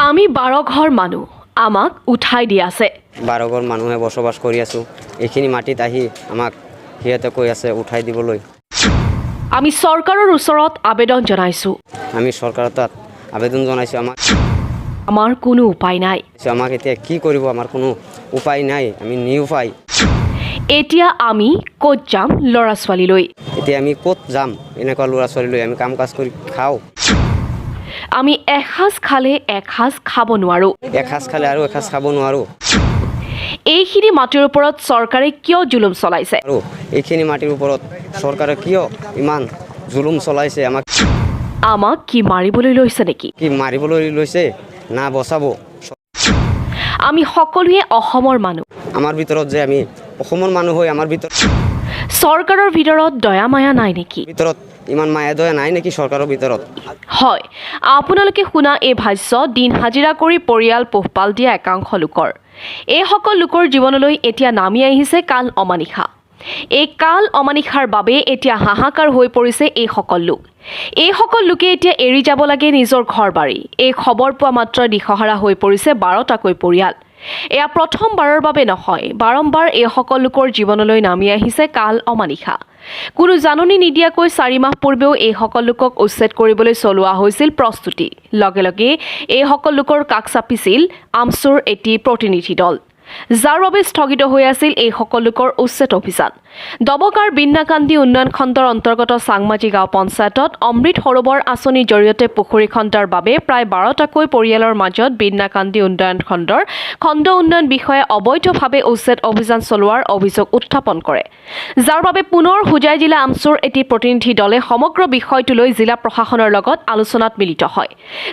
আমি 12 ঘৰ মানুহ আমাক উঠাই দি আছে 12 ঘৰ মানুহে বসবাস কৰি আছো এইখিনি মাটিত আহি আমাক হিয়াতে কৈ আছে উঠাই দিবলৈ আমি চৰকাৰৰ ওচৰত আবেদন জনাইছো আমি চৰকাৰৰ তাত আবেদন জনাইছো আমাৰ কোনো উপায় নাই আমাক এতিয়া কি কৰিব আমাৰ কোনো উপায় নাই আমি নিউপায় এতিয়া আমি ক'ত যাম লৰা ছোৱালী লৈ এতিয়া আমি ক'ত যাম এনেকুৱা লৰা ছোৱালী লৈ আমি কাম কাজ কৰি খাও আমি এখাজ খালে এখাজ খাব নোৱাৰো এখাজ খালে আৰু এখাজ খাব নোৱাৰো এইখিনি মাটিৰ ওপৰত চৰকাৰে কিয় জুলুম চলাইছে আৰু এইখিনি মাটিৰ ওপৰত চৰকাৰে কিয় ইমান জুলুম চলাইছে আমাক কি মাৰিবলৈ লৈছে নেকি কি মাৰিবলৈ লৈছে না বচাব আমি সকলোৱে অসমৰ মানুহ আমাৰ ভিতৰত যে আমি অসমৰ মানুহ হৈ আমাৰ ভিতৰত চৰকাৰৰ ভিতৰত দয়া মায়া নাই নেকি ভিতৰত ইমান মায়া দয়া নাই নেকি চৰকাৰৰ ভিতৰত হয় আপোনালোকে শুনা এই ভাষ্য দিন হাজিৰা কৰি পৰিয়াল পোহপাল দিয়া একাংশ লোকৰ এই সকল লোকৰ জীৱনলৈ এতিয়া নামি আহিছে কাল অমানিশা এই কাল অমানিশাৰ বাবে এতিয়া হাহাকাৰ হৈ পৰিছে এই সকল লোকে এতিয়া এৰি যাব লাগে নিজৰ ঘৰ বাৰী এই খবৰ পোৱা মাত্ৰ দিশহাৰা হৈ পৰিছে 12টাকৈ পৰিয়াল এয়া প্ৰথমবাৰৰ বাবে নহয় বাৰম্বাৰ এই সকল লোকৰ জীৱনলৈ নামি আহিছে কাল অমানিশা কোনো জাননী নিদিয়াকৈ 4 মাহ পূৰ্বেও এই সকল লোকক উচ্ছেদ কৰিবলৈ চলোৱা হৈছিল প্ৰস্তুতি লগে লগে এই সকল লোকৰ কাষ চাপিছিল আমচুৰ এটি প্ৰতিনিধি দল যাৰ বাবে স্থগিত হৈ আছিল এই সকল লোকৰ উচ্ছেদ অভিযান দবকাৰ বিন্নাকান্দি উন্নয়ন খণ্ডৰ অন্তৰ্গত চাংমাজি গাঁও পঞ্চায়তত অমৃত সৰোবৰ আঁচনিৰ জৰিয়তে পুখুৰী খন্দাৰ বাবে প্ৰায় 12টাকৈ পৰিয়ালৰ মাজত বিন্নাকান্দি উন্নয়ন খণ্ডৰ খণ্ড উন্নয়ন বিষয়ে অবৈধভাৱে উচ্ছেদ অভিযান চলোৱাৰ অভিযোগ উত্থাপন কৰে যাৰ বাবে পুনৰ হুজাই জিলা আমচুৰ এটি প্ৰতিনিধি দলে সমগ্ৰ বিষয়টোলৈ জিলা প্ৰশাসনৰ লগত আলোচনাত মিলিত হয়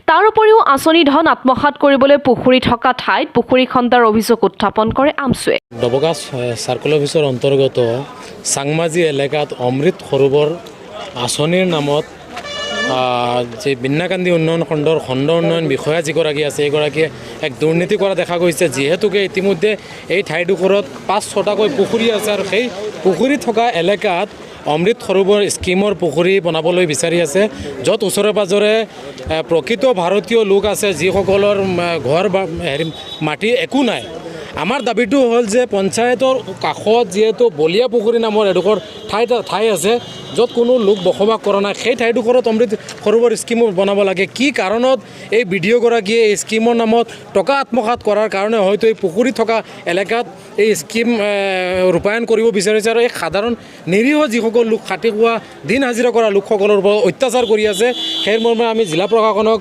তাৰ উপৰিও আঁচনি ধন আত্মসাৎ কৰিবলৈ পুখুৰী থকা ঠাইত পুখুৰী খন্দাৰ অভিযোগ উত্থাপন কৰে আমচুৱে ডবকা সাৰ্কেল অফিচৰ অন্তৰ্গত চাংমাজি এলেকাত অমৃত সৰোবৰ আঁচনিৰ নামত যে বিন্নাকান্দি উন্নয়ন খণ্ডৰ খণ্ড উন্নয়ন বিষয়া যিগৰাকী আছে এইগৰাকীয়ে এক দুৰ্নীতি কৰা দেখা গৈছে যিহেতুকে ইতিমধ্যে এই ঠাইডোখৰত 5-6টাকৈ পুখুৰী আছে আৰু সেই পুখুৰী থকা এলেকাত অমৃত সৰোবৰ স্কিমৰ পুখুৰী বনাবলৈ বিচাৰি আছে য'ত ওচৰে পাজৰে প্ৰকৃত ভাৰতীয় লোক আছে যিসকলৰ ঘৰ বা মাটি একো নাই আমাৰ দাবীটো হ'ল যে পঞ্চায়তৰ কাষত যিহেতু বলিয়া পুখুৰী নামৰ এডোখৰ ঠাই আছে য'ত কোনো লোক বসবাস কৰা নাই সেই ঠাইডোখৰত অমৃত সৰোবৰ স্কিম বনাব লাগে কি কাৰণত এই বিডিঅ'গৰাকীয়ে এই স্কিমৰ নামত টকা আত্মসাৎ কৰাৰ কাৰণে হয়তো এই পুখুৰী থকা এলেকাত এই স্কিম ৰূপায়ণ কৰিব বিচাৰিছে আৰু এই সাধাৰণ নিৰীহ যিসকল লোক খাটি খোৱা দিন হাজিৰা কৰা লোকসকলৰ ওপৰত অত্যাচাৰ কৰি আছে সেই মৰ্মে আমি জিলা প্ৰশাসনক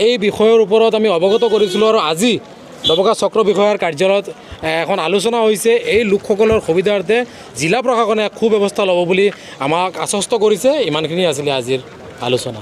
এই বিষয়ৰ ওপৰত আমি অৱগত কৰিছিলোঁ আৰু আজি ডবকা চক্ৰ বিষয়াৰ কাৰ্যালয়ত এখন আলোচনা হৈছে এই লোকসকলৰ সুবিধাৰ্থে জিলা প্ৰশাসনে সুব্যৱস্থা ল'ব বুলি আমাক আশ্বস্ত কৰিছে ইমানখিনি আছিলে আজিৰ আলোচনা